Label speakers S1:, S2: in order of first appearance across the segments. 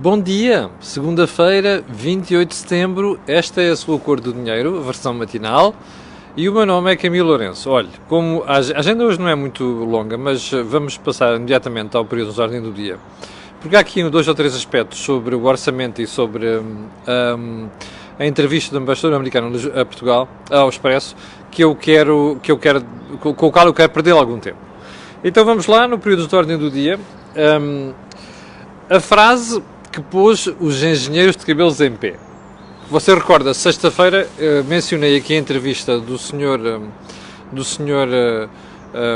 S1: Bom dia, segunda-feira, 28 de setembro, esta é a sua Cor do Dinheiro, a versão matinal, e o meu nome é Camilo Lourenço. Olhe, como a agenda hoje não é muito longa, mas vamos passar imediatamente ao período de ordem do dia, porque há aqui 2 ou 3 aspectos sobre o orçamento e sobre a entrevista do embaixador americano a Portugal, ao Expresso, com o qual eu quero perder algum tempo. Então vamos lá, no período de ordem do dia, a frase que pôs os engenheiros de cabelos em pé. Você recorda, sexta-feira mencionei aqui a entrevista do senhor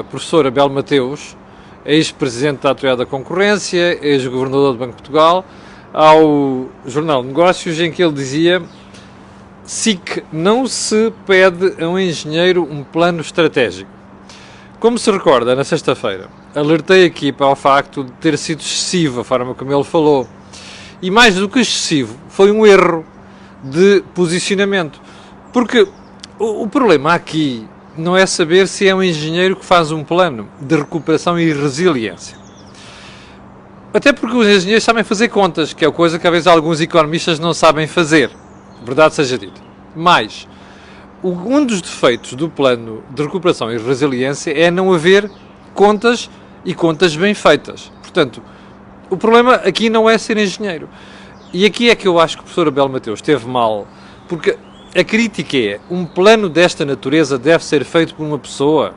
S1: professor Abel Mateus, ex-presidente da Autoridade da Concorrência, ex-governador do Banco de Portugal, ao Jornal de Negócios, em que ele dizia: SIC não se pede a um engenheiro um plano estratégico. Como se recorda, na sexta-feira, alertei aqui para o facto de ter sido excessivo a forma como ele falou. E mais do que excessivo, foi um erro de posicionamento. Porque o problema aqui não é saber se é um engenheiro que faz um plano de recuperação e resiliência. Até porque os engenheiros sabem fazer contas, que é coisa que às vezes alguns economistas não sabem fazer. Verdade seja dita. Mas um dos defeitos do plano de recuperação e resiliência é não haver contas e contas bem feitas. Portanto, o problema aqui não é ser engenheiro. E aqui é que eu acho que o professor Abel Mateus esteve mal, porque a crítica é: um plano desta natureza deve ser feito por uma pessoa.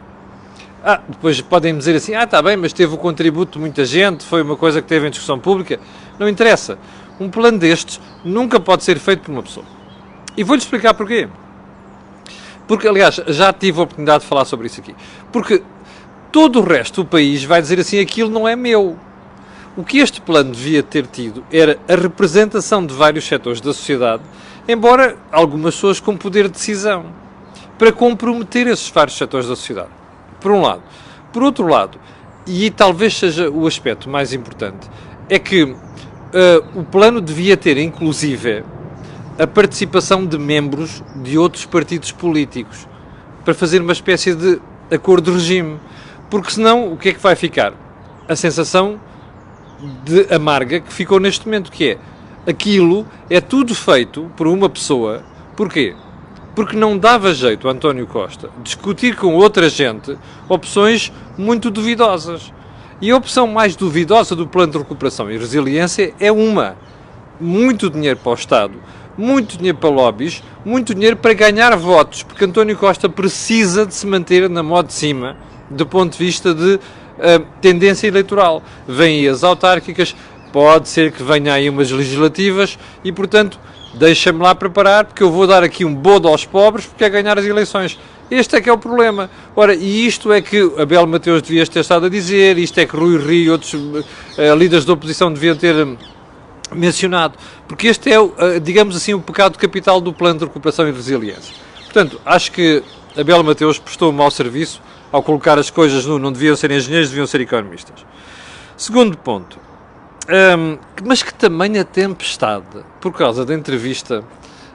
S1: Depois podem dizer assim: está bem, mas teve o contributo de muita gente, foi uma coisa que teve em discussão pública. Não interessa. Um plano destes nunca pode ser feito por uma pessoa. E vou-lhe explicar porquê. Porque, aliás, já tive a oportunidade de falar sobre isso aqui. Porque todo o resto do país vai dizer assim: aquilo não é meu. O que este plano devia ter tido era a representação de vários setores da sociedade, embora algumas pessoas com poder de decisão, para comprometer esses vários setores da sociedade. Por um lado. Por outro lado, e talvez seja o aspecto mais importante, é que o plano devia ter, inclusive, a participação de membros de outros partidos políticos, para fazer uma espécie de acordo de regime. Porque senão, o que é que vai ficar? A sensação de amarga que ficou neste momento, que é: aquilo é tudo feito por uma pessoa. Porquê? Porque não dava jeito a António Costa discutir com outra gente opções muito duvidosas. E a opção mais duvidosa do plano de recuperação e resiliência é muito dinheiro para o Estado, muito dinheiro para lobbies, muito dinheiro para ganhar votos, porque António Costa precisa de se manter na moda de cima, do ponto de vista de tendência eleitoral. Vêm aí as autárquicas, pode ser que venha aí umas legislativas e, portanto, deixa-me lá preparar, porque eu vou dar aqui um bodo aos pobres porque é ganhar as eleições. Este é que é o problema. Ora, e isto é que Abel Mateus devia ter estado a dizer, isto é que Rui Rio e outros líderes da oposição deviam ter mencionado, porque este é, digamos assim, o pecado capital do plano de recuperação e resiliência. Portanto, acho que Abel Mateus prestou um mau serviço ao colocar as coisas não deviam ser engenheiros, deviam ser economistas. Segundo ponto, mas que tamanha tempestade, por causa da entrevista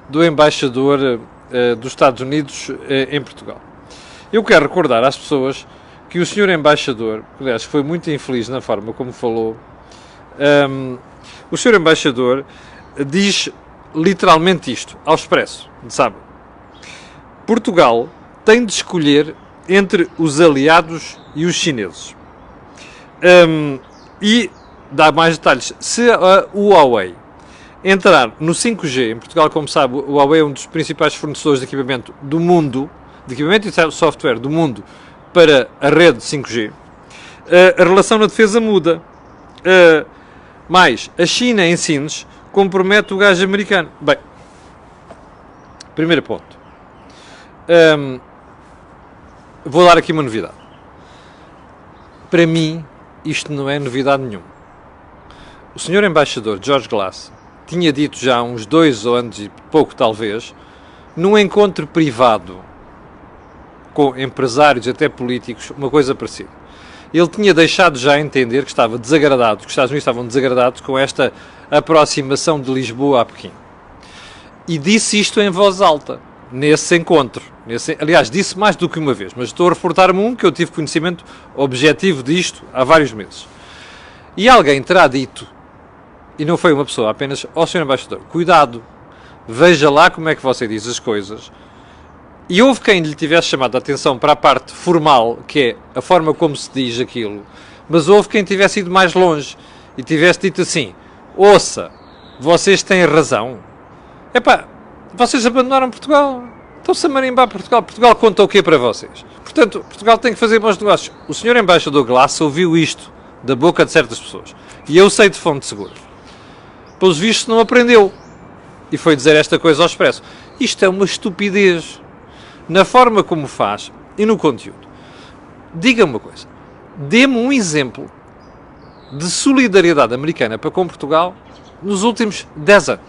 S1: do embaixador dos Estados Unidos em Portugal. Eu quero recordar às pessoas que o senhor embaixador, aliás, foi muito infeliz na forma como falou, o senhor embaixador diz literalmente isto, ao Expresso, de sábado: Portugal tem de escolher entre os aliados e os chineses. E dá mais detalhes. Se a Huawei entrar no 5G, em Portugal, como sabe, o Huawei é um dos principais fornecedores de equipamento do mundo, de equipamento e software do mundo, para a rede 5G, a relação na defesa muda. Mais, a China em Sines compromete o gás americano. Bem, primeiro ponto. Vou dar aqui uma novidade. Para mim, isto não é novidade nenhuma. O senhor embaixador Jorge Glass tinha dito já há uns 2 anos e pouco, talvez, num encontro privado com empresários, até políticos, uma coisa parecida. Ele tinha deixado já entender que estava desagradado, que os Estados Unidos estavam desagradados com esta aproximação de Lisboa a Pequim. E disse isto em voz alta, nesse encontro. Aliás, disse mais do que uma vez, mas estou a reportar-me que eu tive conhecimento objetivo disto há vários meses. E alguém terá dito, e não foi uma pessoa apenas, ó Sr. Embaixador, cuidado, veja lá como é que você diz as coisas. E houve quem lhe tivesse chamado a atenção para a parte formal, que é a forma como se diz aquilo, mas houve quem tivesse ido mais longe e tivesse dito assim: ouça, vocês têm razão. Epá, vocês abandonaram Portugal. Estão-se a marimbar Portugal. Portugal conta o quê para vocês? Portanto, Portugal tem que fazer bons negócios. O Sr. Embaixador Glass ouviu isto da boca de certas pessoas. E eu sei de fonte segura. Pelos vistos não aprendeu. E foi dizer esta coisa ao expresso. Isto é uma estupidez. Na forma como faz e no conteúdo. Diga-me uma coisa. Dê-me um exemplo de solidariedade americana para com Portugal nos últimos 10 anos.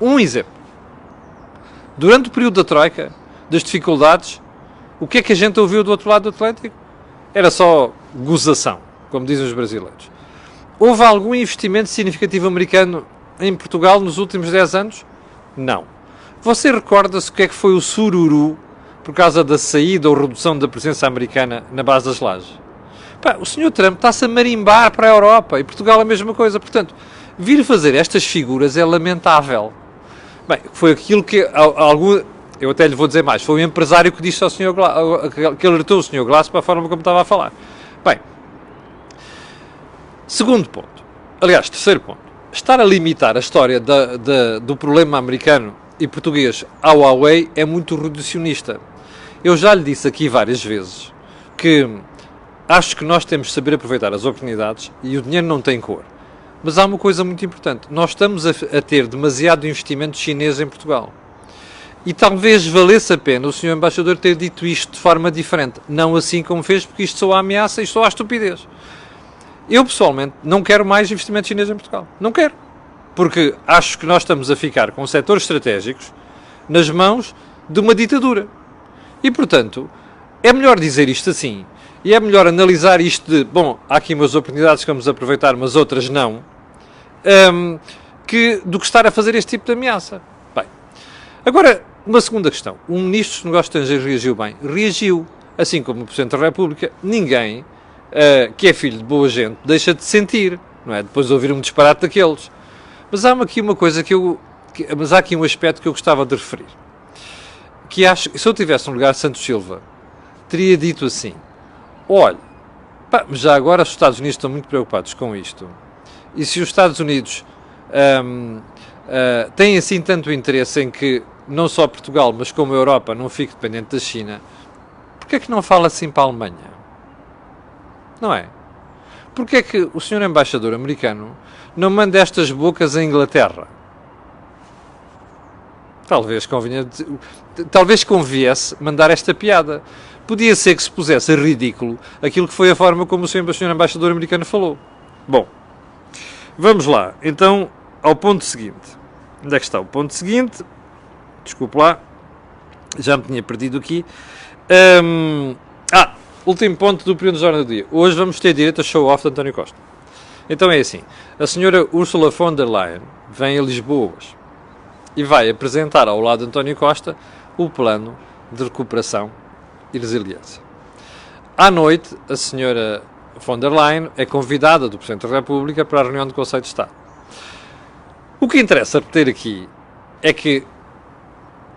S1: Um exemplo. Durante o período da Troika, das dificuldades, o que é que a gente ouviu do outro lado do Atlântico? Era só gozação, como dizem os brasileiros. Houve algum investimento significativo americano em Portugal nos últimos 10 anos? Não. Você recorda-se o que é que foi o sururu por causa da saída ou redução da presença americana na base das lajes? Pá, o Sr. Trump está-se a marimbar para a Europa e Portugal a mesma coisa. Portanto, vir fazer estas figuras é lamentável. Bem, foi aquilo que eu até lhe vou dizer mais, foi o empresário que disse ao Sr. Glass, que alertou o Sr. Glass para a forma como estava a falar. Bem, segundo ponto, aliás, terceiro ponto, estar a limitar a história do problema americano e português ao Huawei é muito reducionista. Eu já lhe disse aqui várias vezes que acho que nós temos de saber aproveitar as oportunidades e o dinheiro não tem cor. Mas há uma coisa muito importante. Nós estamos a ter demasiado investimento chinês em Portugal. E talvez valesse a pena o Sr. Embaixador ter dito isto de forma diferente. Não assim como fez, porque isto só a ameaça e só a estupidez. Eu, pessoalmente, não quero mais investimento chinês em Portugal. Não quero. Porque acho que nós estamos a ficar com setores estratégicos nas mãos de uma ditadura. E, portanto, é melhor dizer isto assim. E é melhor analisar isto de, bom, há aqui umas oportunidades que vamos aproveitar, mas outras não. Do que estar a fazer este tipo de ameaça. Bem, agora, uma segunda questão. O Ministro dos Negócios Estrangeiros reagiu bem? Reagiu. Assim como o Presidente da República, ninguém que é filho de boa gente deixa de sentir, não é? Depois de ouvir um disparate daqueles. Mas há aqui uma coisa mas há aqui um aspecto que eu gostava de referir. Que acho que se eu tivesse no lugar de Santos Silva, teria dito assim: olha, pá, mas já agora os Estados Unidos estão muito preocupados com isto. E se os Estados Unidos têm assim tanto interesse em que não só Portugal, mas como a Europa não fique dependente da China, porquê é que não fala assim para a Alemanha? Não é? Porquê é que o Sr. Embaixador americano não manda estas bocas à Inglaterra? Talvez conviesse mandar esta piada. Podia ser que se pusesse a ridículo aquilo que foi a forma como o Sr. Embaixador americano falou. Bom, vamos lá, então, ao ponto seguinte. Onde é que está o ponto seguinte? Desculpe lá, já me tinha perdido aqui. Último ponto do período de jornada do dia. Hoje vamos ter direito a show-off de António Costa. Então é assim, a senhora Ursula von der Leyen vem a Lisboa hoje e vai apresentar ao lado de António Costa o plano de recuperação e resiliência. À noite, a senhora von der Leyen é convidada do Presidente da República para a reunião do Conselho de Estado. O que interessa reter aqui é que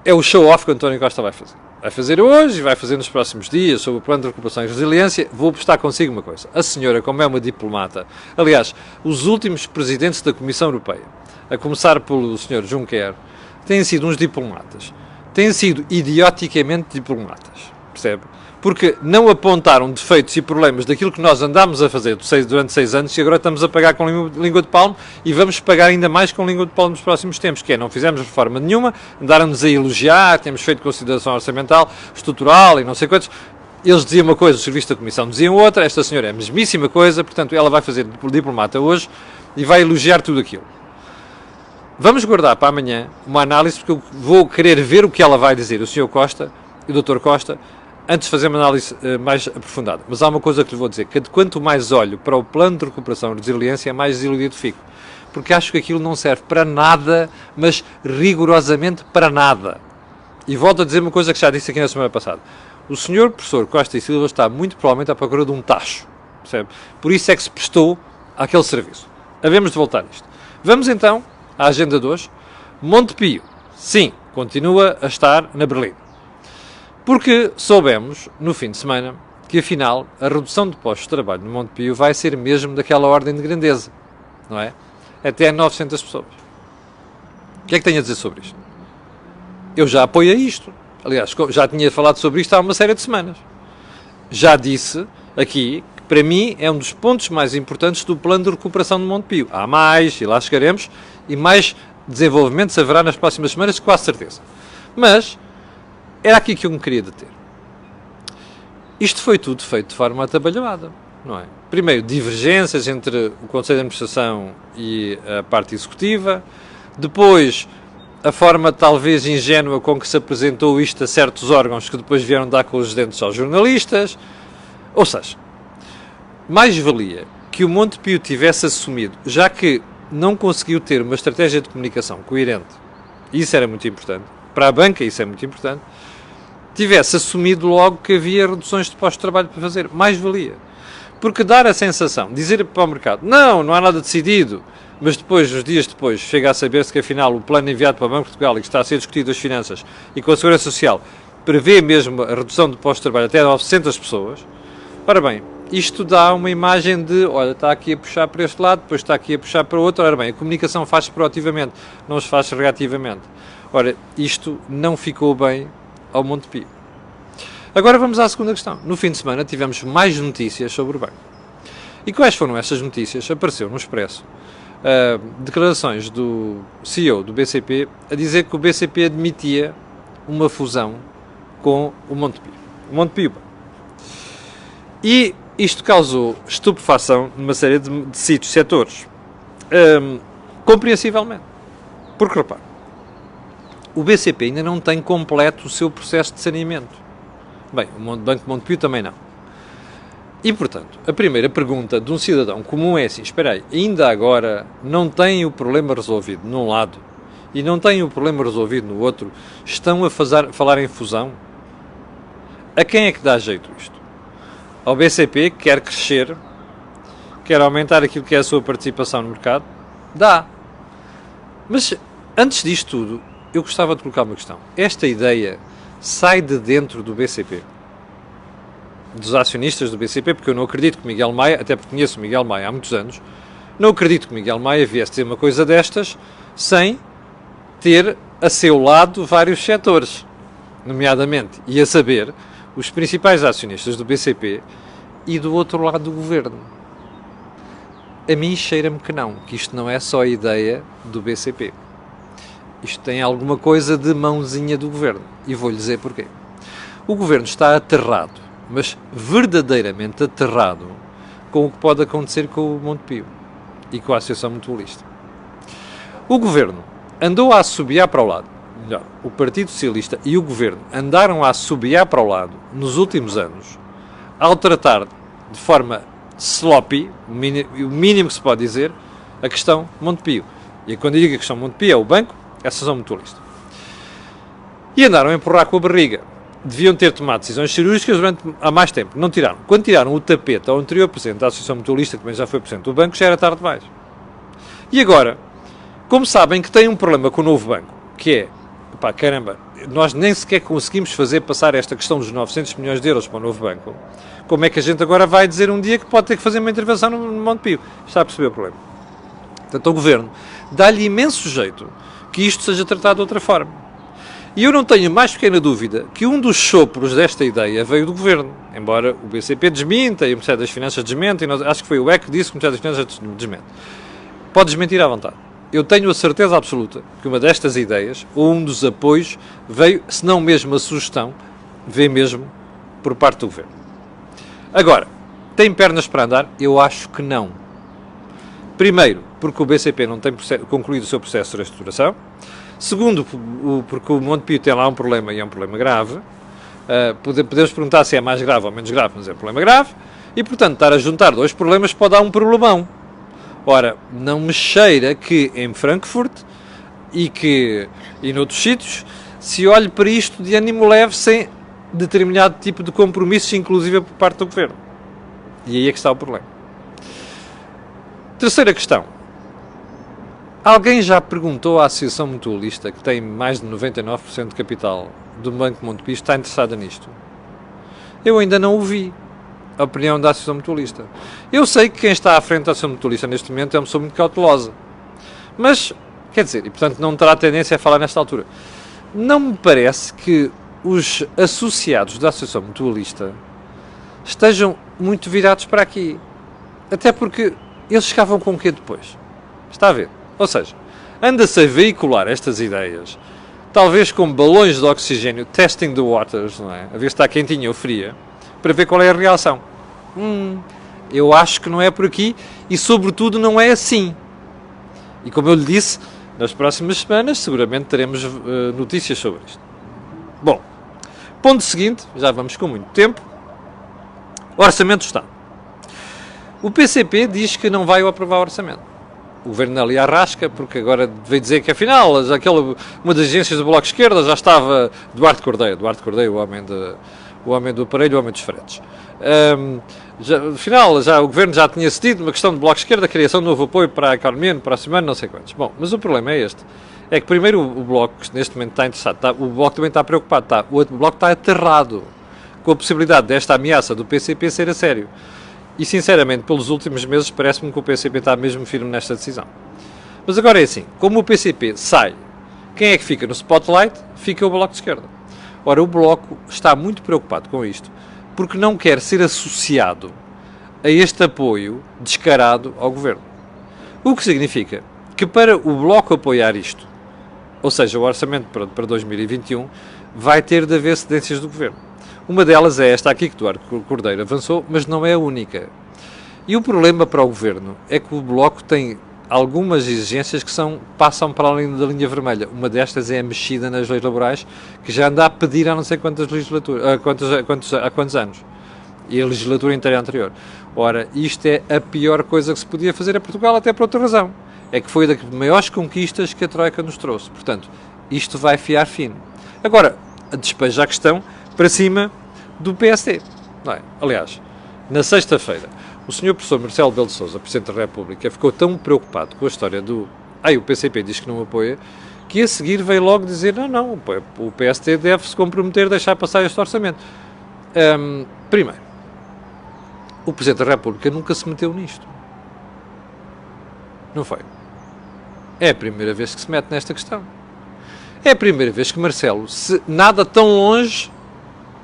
S1: é o show-off que António Costa vai fazer. Vai fazer hoje e vai fazer nos próximos dias sobre o plano de recuperação e resiliência. Vou postar consigo uma coisa. A senhora, como é uma diplomata, aliás, os últimos presidentes da Comissão Europeia, a começar pelo Sr. Juncker, têm sido uns diplomatas. Têm sido idioticamente diplomatas. Percebe? Porque não apontaram defeitos e problemas daquilo que nós andámos a fazer durante 6 anos e agora estamos a pagar com língua de palmo e vamos pagar ainda mais com língua de palmo nos próximos tempos, que é, não fizemos reforma nenhuma, andaram-nos a elogiar, temos feito consideração orçamental, estrutural e não sei quantos. Eles diziam uma coisa, o serviço da Comissão diziam outra, esta senhora é a mesmíssima coisa, portanto ela vai fazer diplomata hoje e vai elogiar tudo aquilo. Vamos guardar para amanhã uma análise, porque eu vou querer ver o que ela vai dizer, o Sr. Costa e o Dr. Costa, antes de fazer uma análise mais aprofundada. Mas há uma coisa que lhe vou dizer, que quanto mais olho para o plano de recuperação e resiliência, mais desiludido fico. Porque acho que aquilo não serve para nada, mas rigorosamente para nada. E volto a dizer uma coisa que já disse aqui na semana passada. O senhor professor Costa e Silva está muito provavelmente à procura de um tacho, percebe? Por isso é que se prestou àquele serviço. Havemos de voltar a isto. Vamos então à agenda de hoje. Montepio, sim, continua a estar na Berlim. Porque soubemos, no fim de semana, que afinal a redução de postos de trabalho no Montepio vai ser mesmo daquela ordem de grandeza, não é? Até 900 pessoas. O que é que tenho a dizer sobre isto? Eu já apoiei isto. Aliás, já tinha falado sobre isto há uma série de semanas. Já disse aqui que para mim é um dos pontos mais importantes do plano de recuperação de Montepio. Há mais, e lá chegaremos, e mais desenvolvimentos haverá nas próximas semanas, com certeza. Mas era aqui que eu me queria deter. Isto foi tudo feito de forma atabalhoada, não é? Primeiro, divergências entre o Conselho de Administração e a parte executiva. Depois, a forma talvez ingênua com que se apresentou isto a certos órgãos que depois vieram dar com os dentes aos jornalistas. Ou seja, mais valia que o Montepio tivesse assumido, já que não conseguiu ter uma estratégia de comunicação coerente, isso era muito importante, para a banca isso é muito importante, tivesse assumido logo que havia reduções de postos de trabalho para fazer. Mais valia. Porque dar a sensação, dizer para o mercado, não há nada decidido, mas depois, uns dias depois, chega a saber-se que afinal o plano enviado para o Banco de Portugal e que está a ser discutido as finanças e com a Segurança Social prevê mesmo a redução de postos de trabalho até 900 pessoas. Ora bem, isto dá uma imagem de, olha, está aqui a puxar para este lado, depois está aqui a puxar para o outro. Ora bem, a comunicação faz-se proativamente, não se faz reativamente. Ora, isto não ficou bem ao Montepio. Agora vamos à segunda questão. No fim de semana tivemos mais notícias sobre o banco. E quais foram essas notícias? Apareceu no Expresso declarações do CEO do BCP a dizer que o BCP admitia uma fusão com o Montepio. O Montepio. E isto causou estupefação numa série de sítios, setores. Compreensivelmente. Porque, repare, o BCP ainda não tem completo o seu processo de saneamento. Bem, o Banco de Montepio também não. E, portanto, a primeira pergunta de um cidadão comum é assim, espera aí, ainda agora não tem o problema resolvido num lado e não tem o problema resolvido no outro, estão a falar em fusão? A quem é que dá jeito isto? Ao BCP, que quer crescer, quer aumentar aquilo que é a sua participação no mercado? Dá. Mas, antes disto tudo, eu gostava de colocar uma questão. Esta ideia sai de dentro do BCP, dos acionistas do BCP, porque eu não acredito que Miguel Maia, até porque conheço o Miguel Maia há muitos anos, não acredito que Miguel Maia viesse dizer uma coisa destas sem ter a seu lado vários setores, nomeadamente, e a saber, os principais acionistas do BCP e do outro lado do governo. A mim cheira-me que não, que isto não é só a ideia do BCP. Isto tem alguma coisa de mãozinha do governo. E vou-lhe dizer porquê. O governo está aterrado, mas verdadeiramente aterrado, com o que pode acontecer com o Montepio e com a Associação Mutualista. O governo andou a assobiar para o lado, melhor, o Partido Socialista e o governo andaram a assobiar para o lado nos últimos anos, ao tratar de forma sloppy, o mínimo que se pode dizer, a questão Montepio. E quando eu digo a questão Montepio é o banco, é a Associação Mutualista. E andaram a empurrar com a barriga. Deviam ter tomado decisões cirúrgicas há mais tempo. Não tiraram. Quando tiraram o tapete ao anterior presidente da Associação Mutualista, que também já foi presidente do banco, já era tarde demais. E agora, como sabem que tem um problema com o novo banco, que é, pá, caramba, nós nem sequer conseguimos fazer passar esta questão dos 900 milhões de euros para o novo banco, como é que a gente agora vai dizer um dia que pode ter que fazer uma intervenção no Montepio? Está a perceber o problema. Portanto, o governo dá-lhe imenso jeito que isto seja tratado de outra forma. E eu não tenho mais pequena dúvida que um dos sopros desta ideia veio do governo, embora o BCP desminta e o Ministério das Finanças desmente, e acho que foi o EC que disse que o Ministério das Finanças desmente. Pode desmentir à vontade. Eu tenho a certeza absoluta que uma destas ideias, ou um dos apoios, veio, se não mesmo a sugestão, veio mesmo por parte do governo. Agora, tem pernas para andar? Eu acho que não. Primeiro, porque o BCP não tem concluído o seu processo de reestruturação. Segundo, porque o Montepio tem lá um problema e é um problema grave. Podemos perguntar se é mais grave ou menos grave, mas é um problema grave. E, portanto, estar a juntar dois problemas pode dar um problemão. Ora, não me cheira que em Frankfurt e noutros sítios se olhe para isto de ânimo leve sem determinado tipo de compromissos, inclusive por parte do governo. E aí é que está o problema. Terceira questão. Alguém já perguntou à Associação Mutualista, que tem mais de 99% de capital do Banco Montepio, está interessada nisto? Eu ainda não ouvi a opinião da Associação Mutualista. Eu sei que quem está à frente da Associação Mutualista neste momento é uma pessoa muito cautelosa. Mas, quer dizer, e portanto não terá tendência a falar nesta altura. Não me parece que os associados da Associação Mutualista estejam muito virados para aqui. Até porque eles chegavam com o quê depois? Está a ver? Ou seja, anda-se a veicular estas ideias, talvez com balões de oxigênio, testing the waters, não é? A ver se está quentinha ou fria, para ver qual é a reação. Eu acho que não é por aqui e, sobretudo, não é assim. E como eu lhe disse, nas próximas semanas seguramente teremos notícias sobre isto. Bom, ponto seguinte, já vamos com muito tempo, Orçamento do Estado. O PCP diz que não vai aprovar o orçamento. O governo ali arrasca, porque agora veio dizer que afinal, uma das agências do Bloco de Esquerda já estava Duarte Cordeiro, o homem do aparelho, o homem dos fretes. Afinal, o governo já tinha cedido uma questão do Bloco de Esquerda, a criação de novo apoio para a economia no próximo ano, não sei quantos. Bom, mas o problema é este. É que primeiro o Bloco, que neste momento está interessado, o Bloco também está preocupado, o outro Bloco está aterrado com a possibilidade desta ameaça do PCP ser a sério. E, sinceramente, pelos últimos meses, parece-me que o PCP está mesmo firme nesta decisão. Mas agora é assim, como o PCP sai, quem é que fica no spotlight? Fica o Bloco de Esquerda. Ora, o Bloco está muito preocupado com isto, porque não quer ser associado a este apoio descarado ao Governo. O que significa que para o Bloco apoiar isto, ou seja, o orçamento para 2021, vai ter de haver cedências do Governo. Uma delas é esta aqui que Duarte Cordeiro avançou, mas não é a única. E o problema para o Governo é que o Bloco tem algumas exigências que passam para além da linha vermelha. Uma destas é a mexida nas leis laborais, que já anda a pedir há não sei quantas legislaturas, há quantos anos. E a legislatura inteira anterior. Ora, isto é a pior coisa que se podia fazer a Portugal, até por outra razão. É que foi das maiores conquistas que a Troika nos trouxe. Portanto, isto vai fiar fino. Agora, despeja a questão para cima do PSD. Não é? Aliás, na sexta-feira, o Sr. Professor Marcelo Rebelo de Sousa, Presidente da República, ficou tão preocupado com a história do o PCP diz que não apoia, que a seguir veio logo dizer não, o PSD deve-se comprometer a deixar passar este orçamento. Primeiro, o Presidente da República nunca se meteu nisto. Não foi. É a primeira vez que se mete nesta questão. É a primeira vez que Marcelo se nada tão longe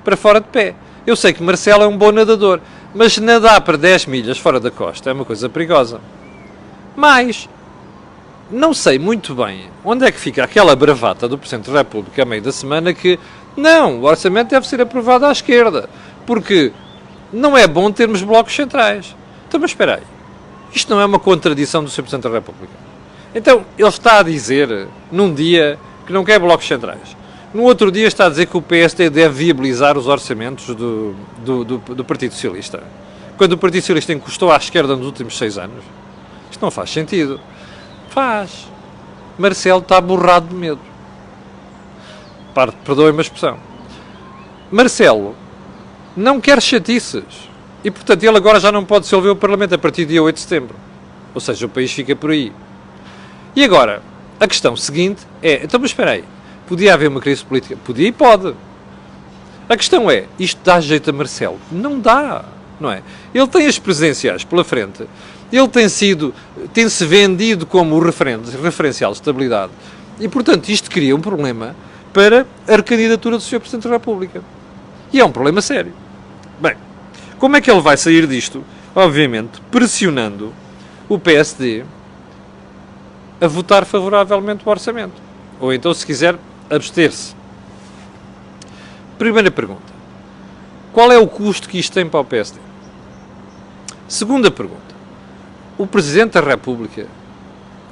S1: para fora de pé. Eu sei que Marcelo é um bom nadador, mas nadar para 10 milhas fora da costa é uma coisa perigosa. Mas não sei muito bem onde é que fica aquela bravata do Presidente da República a meio da semana que não, o orçamento deve ser aprovado à esquerda, porque não é bom termos blocos centrais. Então, mas espera aí, isto não é uma contradição do Sr. Presidente da República? Então, ele está a dizer, num dia, que não quer blocos centrais. No outro dia está a dizer que o PSD deve viabilizar os orçamentos do Partido Socialista. Quando o Partido Socialista encostou à esquerda nos últimos 6 anos. Isto não faz sentido. Faz. Marcelo está borrado de medo. Perdoem-me a expressão. Marcelo não quer chatices. E, portanto, ele agora já não pode dissolver o Parlamento a partir do dia 8 de setembro. Ou seja, o país fica por aí. E agora, a questão seguinte é, então, mas espera aí, podia haver uma crise política? Podia e pode. A questão é, isto dá jeito a Marcelo? Não dá, não é? Ele tem as presidenciais pela frente, ele tem-se vendido como o referencial de estabilidade e, portanto, isto cria um problema para a recandidatura do Sr. Presidente da República. E é um problema sério. Bem, como é que ele vai sair disto? Obviamente, pressionando o PSD a votar favoravelmente o orçamento. Ou então, se quiser, abster-se. Primeira pergunta. Qual é o custo que isto tem para o PSD? Segunda pergunta. O Presidente da República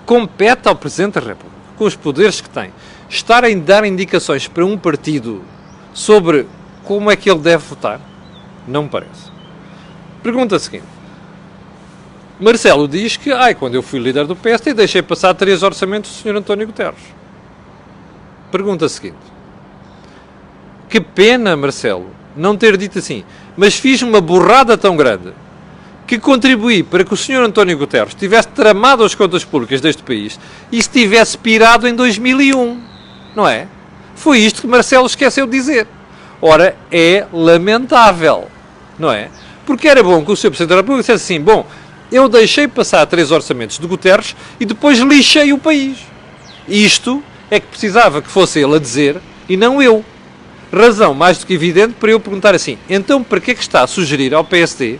S1: compete ao Presidente da República, com os poderes que tem, estar a dar indicações para um partido sobre como é que ele deve votar? Não me parece. Pergunta seguinte. Marcelo diz que, quando eu fui líder do PSD, deixei passar 3 orçamentos do Sr. António Guterres. Pergunta seguinte. Que pena, Marcelo, não ter dito assim, mas fiz uma burrada tão grande que contribuí para que o Sr. António Guterres tivesse tramado as contas públicas deste país e se tivesse pirado em 2001, não é? Foi isto que Marcelo esqueceu de dizer. Ora, é lamentável, não é? Porque era bom que o Sr. Presidente da República dissesse assim, bom, eu deixei passar 3 orçamentos de Guterres e depois lixei o país. Isto é que precisava que fosse ele a dizer e não eu. Razão mais do que evidente para eu perguntar assim, então para que é que está a sugerir ao PSD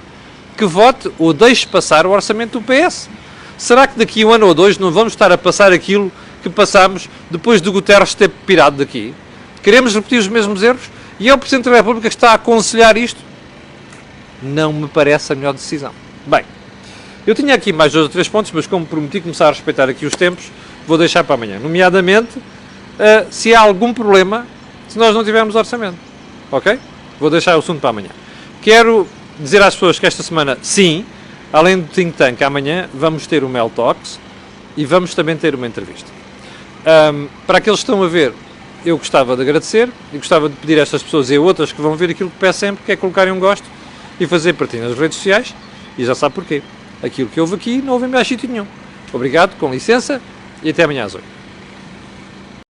S1: que vote ou deixe passar o orçamento do PS? Será que daqui a 1 ano ou 2 não vamos estar a passar aquilo que passámos depois de Guterres ter pirado daqui? Queremos repetir os mesmos erros? E é o Presidente da República que está a aconselhar isto? Não me parece a melhor decisão. Bem, eu tinha aqui mais 2 ou 3 pontos, mas como prometi começar a respeitar aqui os tempos, vou deixar para amanhã. Nomeadamente, se há algum problema se nós não tivermos orçamento. Ok? Vou deixar o assunto para amanhã. Quero dizer às pessoas que esta semana, sim, além do Think Tank, amanhã vamos ter o Mel Talks e vamos também ter uma entrevista. Para aqueles que estão a ver, eu gostava de agradecer e gostava de pedir a estas pessoas e a outras que vão ver aquilo que peço sempre, que é colocarem um gosto e fazer partilha nas redes sociais, e já sabe porquê. Aquilo que houve aqui não houve em mais sítio nenhum. Obrigado, com licença, e até amanhã às 8.